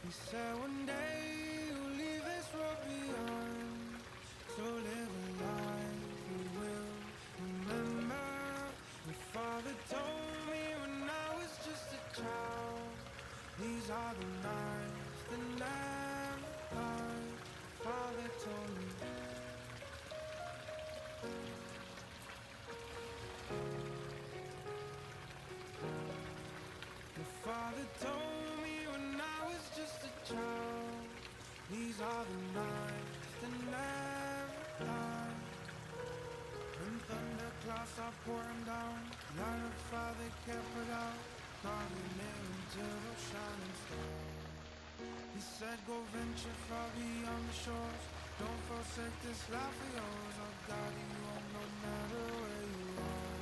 He said one day you'll leave this world beyond. So live a life you will remember. Your father told me when I was just a child. These are the nights that never die. Father told me. Your father told me when I was just a child. These are the nights that never die. When thunderclouds are pouring down, light a fire they can't put out, carving it into those shining stars. He said go venture far beyond the shores. Don't forsake this life of yours. I'll guide you on no matter where you are.